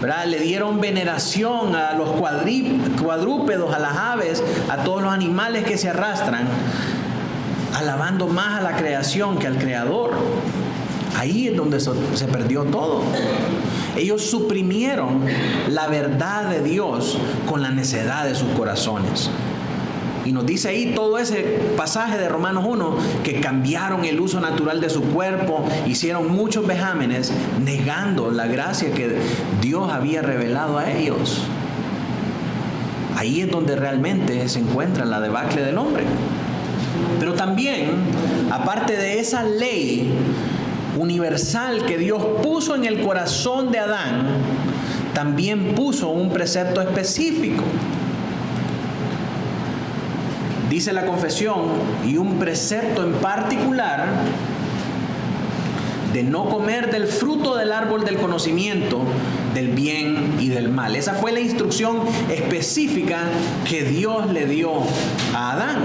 A: ¿verdad? Le dieron veneración a los cuadrúpedos, a las aves, a todos los animales que se arrastran, alabando más a la creación que al Creador. Ahí es donde se perdió todo. Ellos suprimieron la verdad de Dios con la necedad de sus corazones. Y nos dice ahí todo ese pasaje de Romanos 1, que cambiaron el uso natural de su cuerpo, hicieron muchos vejámenes, negando la gracia que Dios había revelado a ellos. Ahí es donde realmente se encuentra la debacle del hombre. Pero también, aparte de esa ley universal que Dios puso en el corazón de Adán, también puso un precepto específico. Dice la confesión, y un precepto en particular de no comer del fruto del árbol del conocimiento del bien y del mal. Esa fue la instrucción específica que Dios le dio a Adán.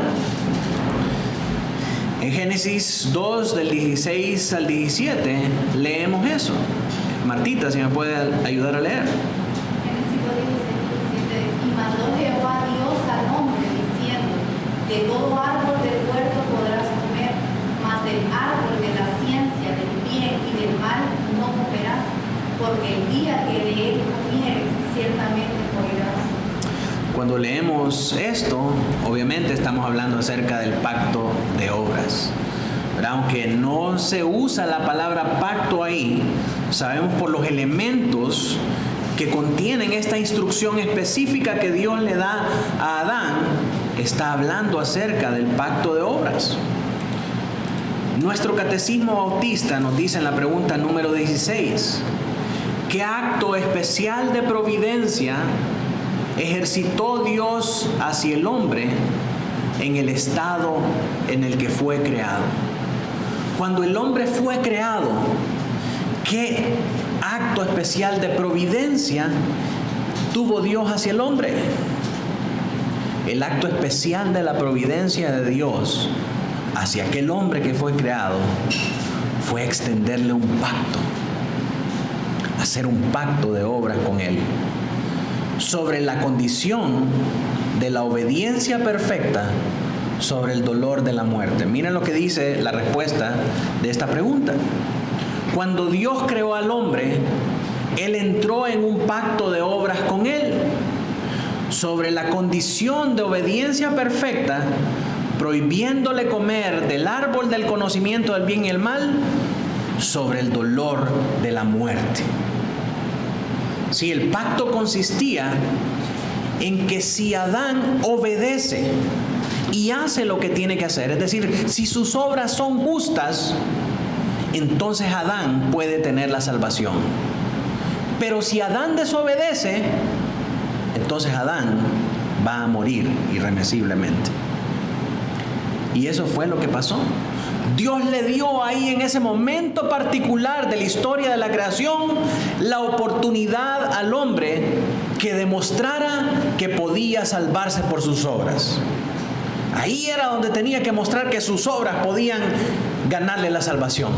A: En Génesis 2, del 16 al 17, leemos eso. Martita, si me puede ayudar a leer.
G: Génesis 2, 16, 17 dice: y mandó Jehová Dios al hombre, diciendo: de todo árbol del huerto podrás comer, mas del árbol de la ciencia del bien y del mal no comerás, porque el día que de él comieres, ciertamente morirás.
A: Cuando leemos esto, obviamente estamos hablando acerca del pacto de obras. Pero aunque no se usa la palabra pacto ahí, sabemos por los elementos que contienen esta instrucción específica que Dios le da a Adán, está hablando acerca del pacto de obras. Nuestro catecismo bautista nos dice en la pregunta número 16, ¿qué acto especial de providencia ejercitó Dios hacia el hombre en el estado en el que fue creado? Cuando el hombre fue creado, ¿qué acto especial de providencia tuvo Dios hacia el hombre? El acto especial de la providencia de Dios hacia aquel hombre que fue creado fue extenderle un pacto, hacer un pacto de obras con él, sobre la condición de la obediencia perfecta sobre el dolor de la muerte. Miren lo que dice la respuesta de esta pregunta. Cuando Dios creó al hombre, Él entró en un pacto de obras con él sobre la condición de obediencia perfecta, prohibiéndole comer del árbol del conocimiento del bien y el mal, sobre el dolor de la muerte. Si el pacto consistía en que si Adán obedece y hace lo que tiene que hacer, es decir, si sus obras son justas, entonces Adán puede tener la salvación. Pero si Adán desobedece, entonces Adán va a morir irremisiblemente. Y eso fue lo que pasó. Dios le dio ahí en ese momento particular de la historia de la creación la oportunidad al hombre que demostrara que podía salvarse por sus obras. Ahí era donde tenía que mostrar que sus obras podían ganarle la salvación.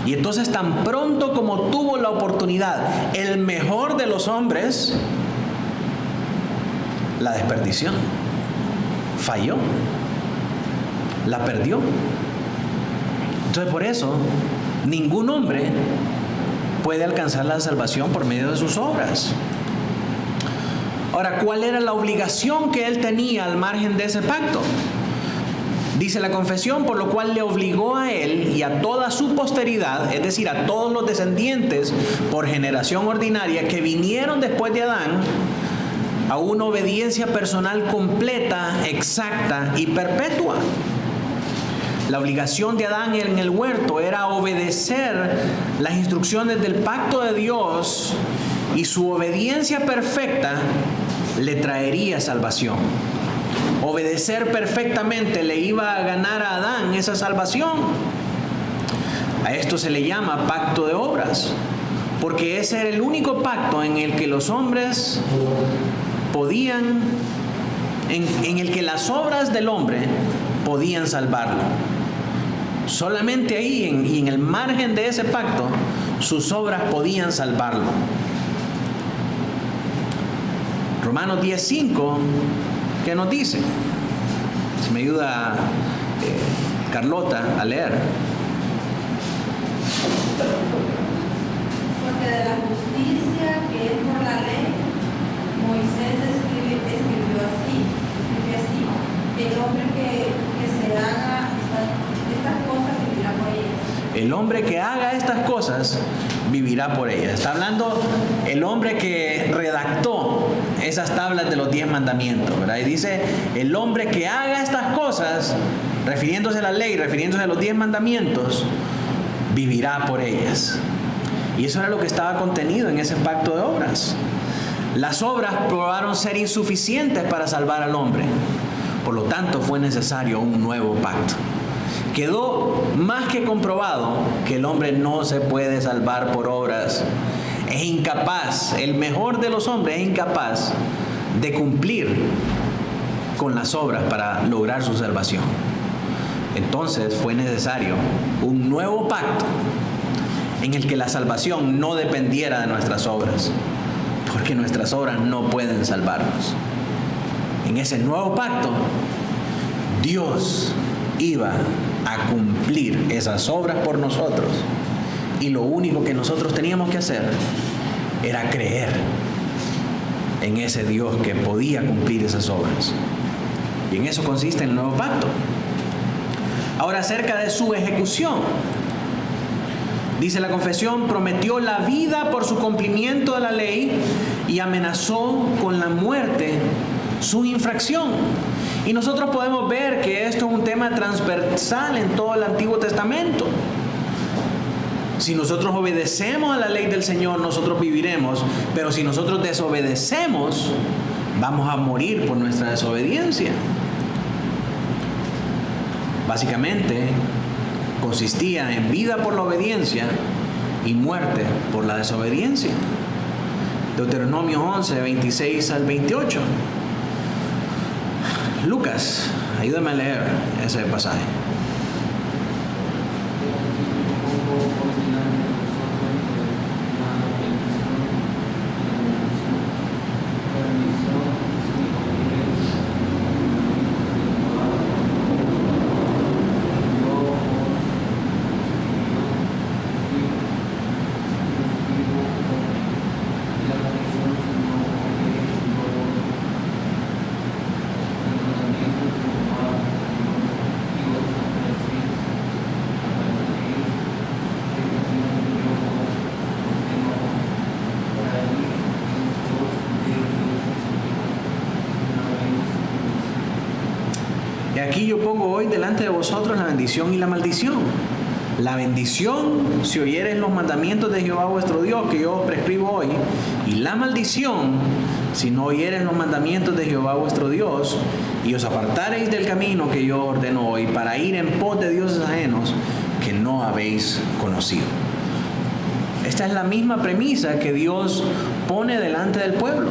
A: Y entonces tan pronto como tuvo la oportunidad, el mejor de los hombres la desperdició, falló, la perdió. Entonces por eso ningún hombre puede alcanzar la salvación por medio de sus obras. Ahora, ¿cuál era la obligación que él tenía al margen de ese pacto? Dice la confesión, por lo cual le obligó a él y a toda su posteridad, es decir, a todos los descendientes por generación ordinaria que vinieron después de Adán, a una obediencia personal completa, exacta y perpetua. La obligación de Adán en el huerto era obedecer las instrucciones del pacto de Dios, y su obediencia perfecta le traería salvación. Obedecer perfectamente le iba a ganar a Adán esa salvación. A esto se le llama pacto de obras, porque ese era el único pacto en el que los hombres podían, en el que las obras del hombre podían salvarlo. Solamente ahí, y en el margen de ese pacto, sus obras podían salvarlo. Romanos 10:5, ¿qué nos dice? Si me ayuda Carlota a leer.
F: Porque de la justicia que es por la ley, Moisés escribió así, el hombre que se haga estas cosas vivirá por ellas.
A: El hombre que haga estas cosas vivirá por ellas. Está hablando el hombre que redactó esas tablas de los 10 mandamientos, ¿verdad? Y dice, el hombre que haga estas cosas, refiriéndose a la ley, refiriéndose a los 10 mandamientos, vivirá por ellas. Y eso era lo que estaba contenido en ese pacto de obras. Las obras probaron ser insuficientes para salvar al hombre. Por lo tanto, fue necesario un nuevo pacto. Quedó más que comprobado que el hombre no se puede salvar por obras. Es incapaz, el mejor de los hombres es incapaz de cumplir con las obras para lograr su salvación. Entonces fue necesario un nuevo pacto en el que la salvación no dependiera de nuestras obras, porque nuestras obras no pueden salvarnos. En ese nuevo pacto, Dios iba a cumplir esas obras por nosotros, y lo único que nosotros teníamos que hacer era creer en ese Dios que podía cumplir esas obras. Y en eso consiste el nuevo pacto. Ahora, acerca de su ejecución, dice la confesión, prometió la vida por su cumplimiento de la ley y amenazó con la muerte su infracción. Y nosotros podemos ver que esto es un tema transversal en todo el Antiguo Testamento. Si nosotros obedecemos a la ley del Señor, nosotros viviremos, pero si nosotros desobedecemos, vamos a morir por nuestra desobediencia. Básicamente, consistía en vida por la obediencia y muerte por la desobediencia. Deuteronomio 11, 26 al 28. Lucas, ayúdame a leer ese pasaje. Y aquí yo pongo hoy delante de vosotros la bendición y la maldición. La bendición, si oyeres los mandamientos de Jehová vuestro Dios, que yo os prescribo hoy, y la maldición, si no oyereis los mandamientos de Jehová vuestro Dios, y os apartareis del camino que yo ordeno hoy, para ir en pos de dioses ajenos que no habéis conocido. Esta es la misma premisa que Dios pone delante del pueblo.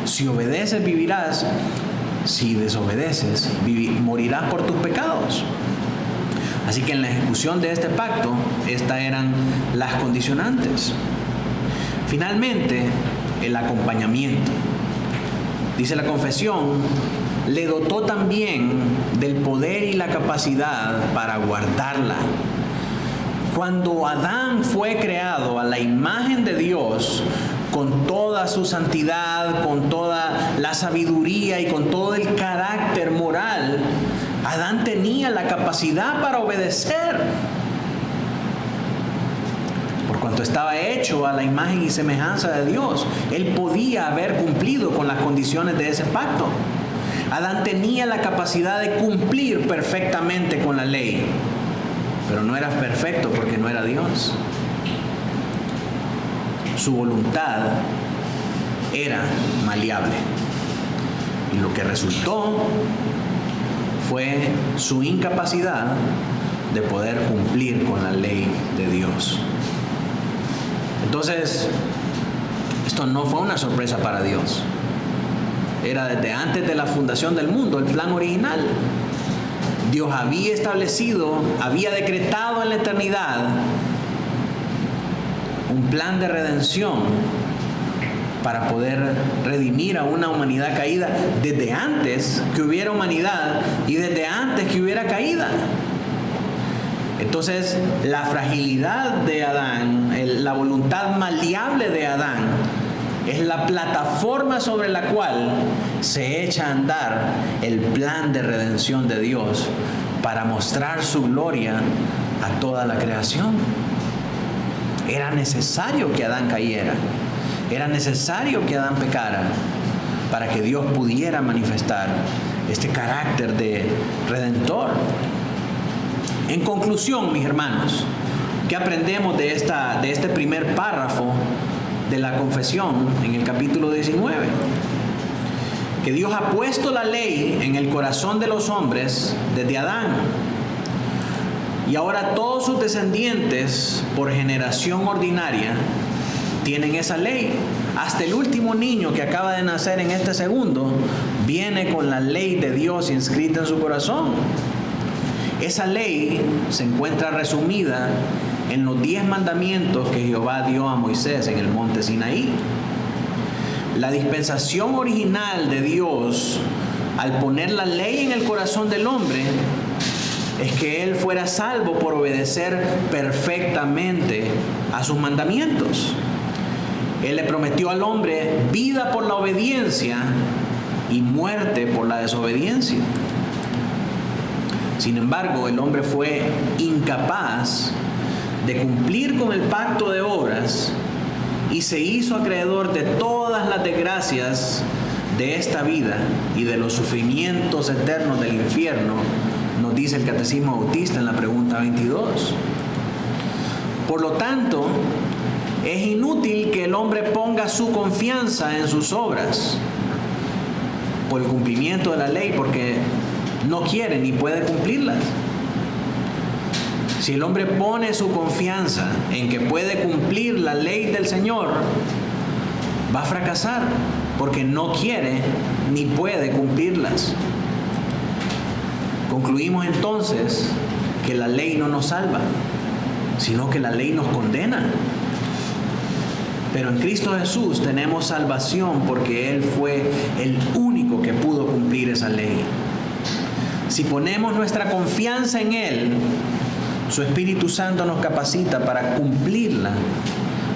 A: Si obedeces, vivirás. Si desobedeces, morirás por tus pecados. Así que en la ejecución de este pacto, estas eran las condicionantes. Finalmente, el acompañamiento. Dice la confesión, le dotó también del poder y la capacidad para guardarla. Cuando Adán fue creado a la imagen de Dios, con toda su santidad, con toda la sabiduría y con todo el carácter moral, Adán tenía la capacidad para obedecer. Por cuanto estaba hecho a la imagen y semejanza de Dios, él podía haber cumplido con las condiciones de ese pacto. Adán tenía la capacidad de cumplir perfectamente con la ley, pero no era perfecto porque no era Dios. Su voluntad era maleable, y lo que resultó fue su incapacidad de poder cumplir con la ley de Dios. Entonces, esto no fue una sorpresa para Dios. Era desde antes de la fundación del mundo, el plan original. Dios había establecido, había decretado en la eternidad un plan de redención para poder redimir a una humanidad caída desde antes que hubiera humanidad y desde antes que hubiera caída. Entonces, la fragilidad de Adán, la voluntad maleable de Adán, es la plataforma sobre la cual se echa a andar el plan de redención de Dios para mostrar su gloria a toda la creación. Era necesario que Adán cayera. Era necesario que Adán pecara para que Dios pudiera manifestar este carácter de redentor. En conclusión, mis hermanos, ¿qué aprendemos de este primer párrafo de la confesión en el capítulo 19? Que Dios ha puesto la ley en el corazón de los hombres desde Adán. Y ahora todos sus descendientes, por generación ordinaria, tienen esa ley. Hasta el último niño que acaba de nacer en este segundo, viene con la ley de Dios inscrita en su corazón. Esa ley se encuentra resumida en los 10 mandamientos que Jehová dio a Moisés en el monte Sinaí. La dispensación original de Dios, al poner la ley en el corazón del hombre, es que él fuera salvo por obedecer perfectamente a sus mandamientos. Él le prometió al hombre vida por la obediencia y muerte por la desobediencia. Sin embargo, el hombre fue incapaz de cumplir con el pacto de obras y se hizo acreedor de todas las desgracias de esta vida y de los sufrimientos eternos del infierno, nos dice el Catecismo Bautista en la pregunta 22. Por lo tanto, es inútil que el hombre ponga su confianza en sus obras por el cumplimiento de la ley, porque no quiere ni puede cumplirlas. Si el hombre pone su confianza en que puede cumplir la ley del Señor, va a fracasar, porque no quiere ni puede cumplirlas. Concluimos entonces que la ley no nos salva, sino que la ley nos condena. Pero en Cristo Jesús tenemos salvación porque Él fue el único que pudo cumplir esa ley. Si ponemos nuestra confianza en Él, su Espíritu Santo nos capacita para cumplirla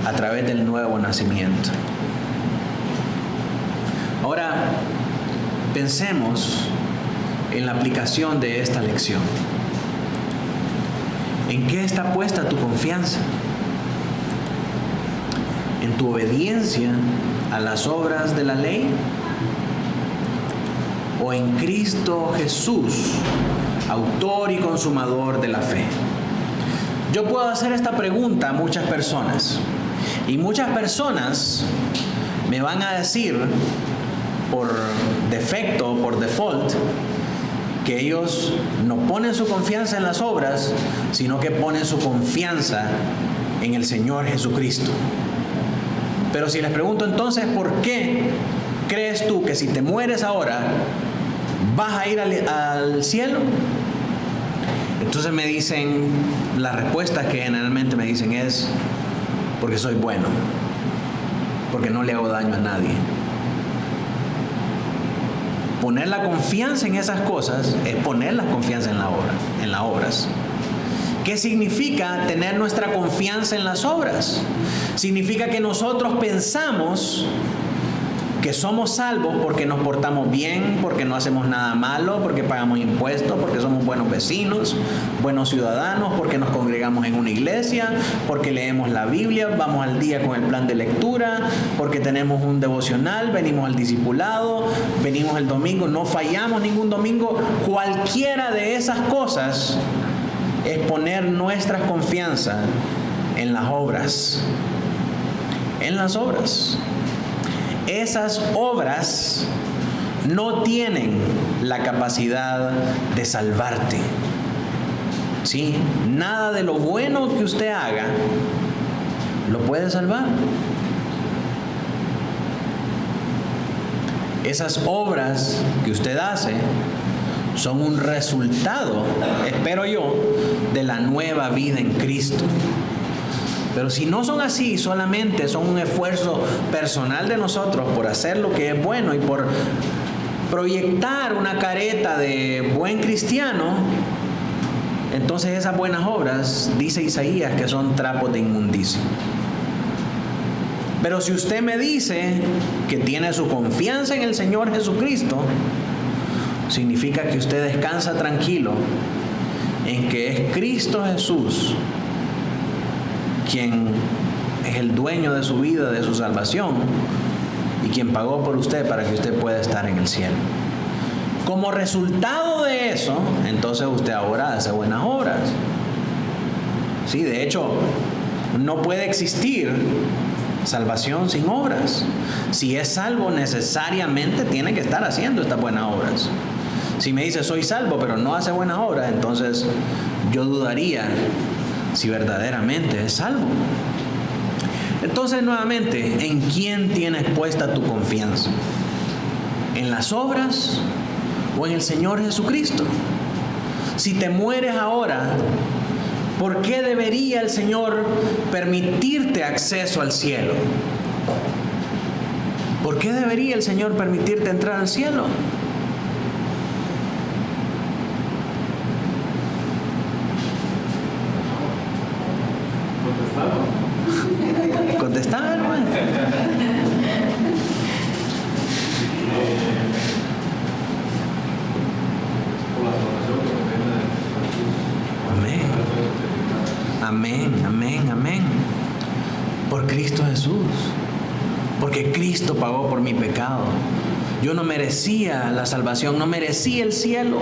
A: a través del nuevo nacimiento. Ahora, pensemos en la aplicación de esta lección. ¿En qué está puesta tu confianza? ¿En tu obediencia a las obras de la ley? ¿O en Cristo Jesús, autor y consumador de la fe? Yo puedo hacer esta pregunta a muchas personas, y muchas personas me van a decir por defecto, por default, que ellos no ponen su confianza en las obras, sino que ponen su confianza en el Señor Jesucristo. Pero si les pregunto entonces, ¿por qué crees tú que si te mueres ahora, vas a ir al cielo? Entonces me dicen, las respuestas que generalmente me dicen es, porque soy bueno, porque no le hago daño a nadie. Poner la confianza en esas cosas es poner la confianza en las obras. ¿Qué significa tener nuestra confianza en las obras? Significa que nosotros pensamos que somos salvos porque nos portamos bien, porque no hacemos nada malo, porque pagamos impuestos, porque somos buenos vecinos, buenos ciudadanos, porque nos congregamos en una iglesia, porque leemos la Biblia, vamos al día con el plan de lectura, porque tenemos un devocional, venimos al discipulado, venimos el domingo, no fallamos ningún domingo. Cualquiera de esas cosas es poner nuestra confianza en las obras. En las obras. Esas obras no tienen la capacidad de salvarte. ¿Sí? Nada de lo bueno que usted haga lo puede salvar. Esas obras que usted hace son un resultado, espero yo, de la nueva vida en Cristo. Pero si no son así, solamente son un esfuerzo personal de nosotros por hacer lo que es bueno y por proyectar una careta de buen cristiano, entonces esas buenas obras, dice Isaías, que son trapos de inmundicia. Pero si usted me dice que tiene su confianza en el Señor Jesucristo, significa que usted descansa tranquilo en que es Cristo Jesús quien es el dueño de su vida, de su salvación, y quien pagó por usted para que usted pueda estar en el cielo. Como resultado de eso, entonces usted ahora hace buenas obras. Sí, de hecho, no puede existir salvación sin obras. Si es salvo, necesariamente tiene que estar haciendo estas buenas obras. Si me dice soy salvo pero no hace buenas obras, entonces yo dudaría si verdaderamente es salvo. Entonces, nuevamente, ¿en quién tienes puesta tu confianza? ¿En las obras o en el Señor Jesucristo? Si te mueres ahora, ¿por qué debería el Señor permitirte acceso al cielo? ¿Por qué debería el Señor permitirte entrar al cielo? Contestar, hermano. Amén. Amén, amén, amén. Por Cristo Jesús. Porque Cristo pagó por mi pecado. Yo no merecía la salvación, no merecía el cielo.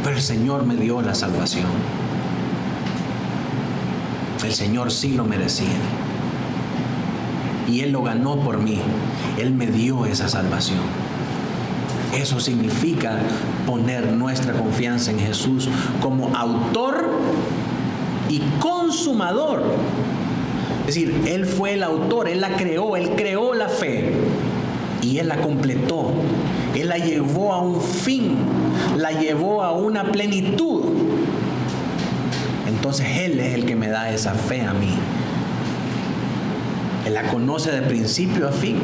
A: Pero el Señor me dio la salvación. El Señor sí lo merecía. Y Él lo ganó por mí. Él me dio esa salvación. Eso significa poner nuestra confianza en Jesús como autor y consumador. Es decir, Él fue el autor, Él la creó, Él creó la fe y Él la completó. Él la llevó a un fin, la llevó a una plenitud. Entonces Él es el que me da esa fe a mí. Él la conoce de principio a fin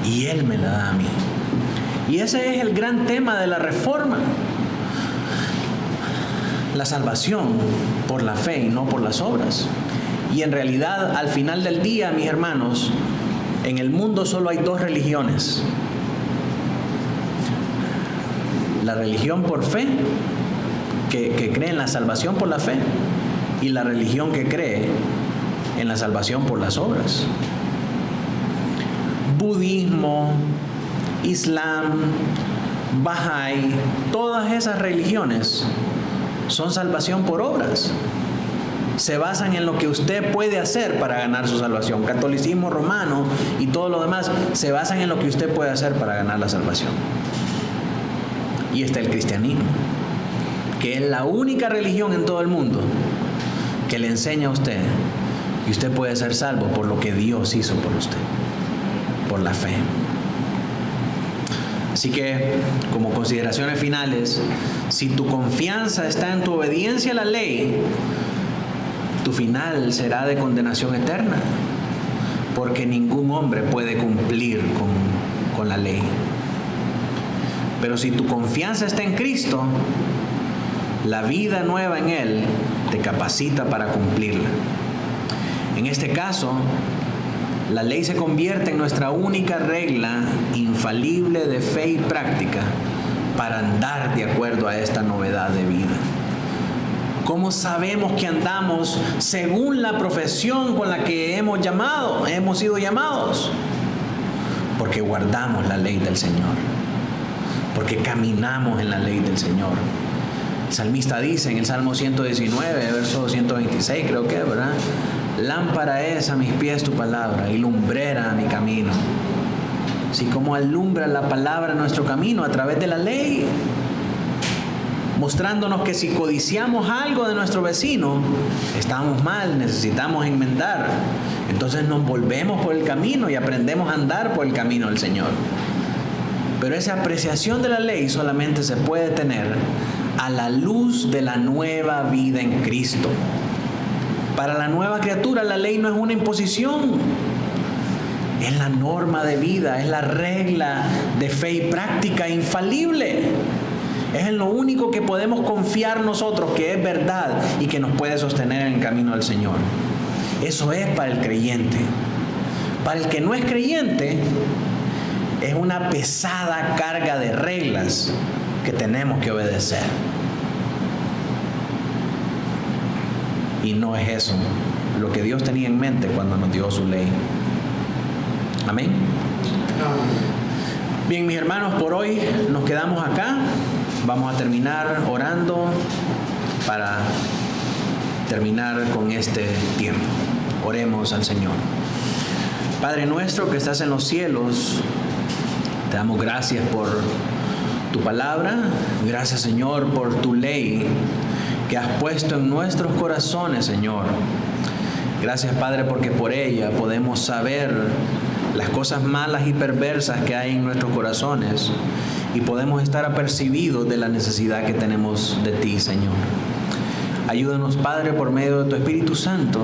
A: y Él me la da a mí. Y ese es el gran tema de la reforma. La salvación por la fe y no por las obras. Y en realidad, al final del día, mis hermanos, en el mundo solo hay dos religiones. La religión por fe, que cree en la salvación por la fe, y la religión que cree en la salvación por las obras. Budismo, Islam, Bahá'í, todas esas religiones son salvación por obras. se basan en lo que usted puede hacer para ganar su salvación. Catolicismo romano y todo lo demás se basan en lo que usted puede hacer para ganar la salvación. Y está el cristianismo, que es la única religión en todo el mundo que le enseña a usted que usted puede ser salvo por lo que Dios hizo por usted, por la fe. Así que, como consideraciones finales, si tu confianza está en tu obediencia a la ley, tu final será de condenación eterna, porque ningún hombre puede cumplir con la ley. Pero si tu confianza está en Cristo, la vida nueva en Él te capacita para cumplirla. En este caso, la ley se convierte en nuestra única regla infalible de fe y práctica para andar de acuerdo a esta novedad de vida. ¿Cómo sabemos que andamos según la profesión con la que hemos sido llamados? Porque guardamos la ley del Señor, porque caminamos en la ley del Señor. El salmista dice en el Salmo 119, verso 126, creo que, ¿verdad? Lámpara es a mis pies tu palabra y lumbrera a mi camino. Así como alumbra la palabra nuestro camino a través de la ley, mostrándonos que si codiciamos algo de nuestro vecino, estamos mal, necesitamos enmendar. Entonces nos volvemos por el camino y aprendemos a andar por el camino del Señor. Pero esa apreciación de la ley solamente se puede tener a la luz de la nueva vida en Cristo. Para la nueva criatura, la ley no es una imposición, es la norma de vida, es la regla de fe y práctica infalible. Es en lo único que podemos confiar nosotros, que es verdad y que nos puede sostener en el camino del Señor. Eso es para el creyente. Para el que no es creyente, es una pesada carga de reglas que tenemos que obedecer. Y no es eso lo que Dios tenía en mente cuando nos dio su ley. Amén. Bien, mis hermanos, por hoy nos quedamos acá. Vamos a terminar orando para terminar con este tiempo. Oremos al Señor. Padre nuestro que estás en los cielos, te damos gracias por tu palabra. Gracias, Señor, por tu ley que has puesto en nuestros corazones, Señor. Gracias, Padre, porque por ella podemos saber las cosas malas y perversas que hay en nuestros corazones y podemos estar apercibidos de la necesidad que tenemos de ti, Señor. Ayúdanos, Padre, por medio de tu Espíritu Santo,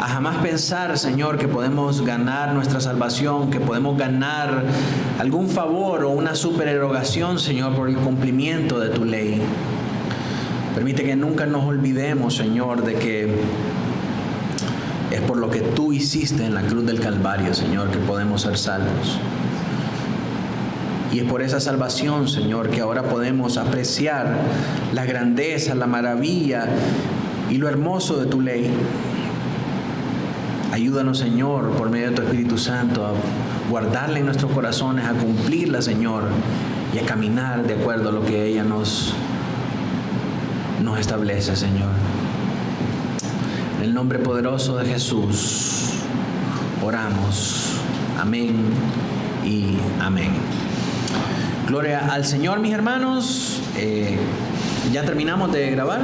A: a jamás pensar, Señor, que podemos ganar nuestra salvación, que podemos ganar algún favor o una supererogación, Señor, por el cumplimiento de tu ley. Permite que nunca nos olvidemos, Señor, de que es por lo que tú hiciste en la cruz del Calvario, Señor, que podemos ser salvos. Y es por esa salvación, Señor, que ahora podemos apreciar la grandeza, la maravilla y lo hermoso de tu ley. Ayúdanos, Señor, por medio de tu Espíritu Santo, a guardarla en nuestros corazones, a cumplirla, Señor, y a caminar de acuerdo a lo que ella nos establece, Señor. En el nombre poderoso de Jesús oramos. Amén y amén. Gloria al Señor, mis hermanos. Ya terminamos de grabar.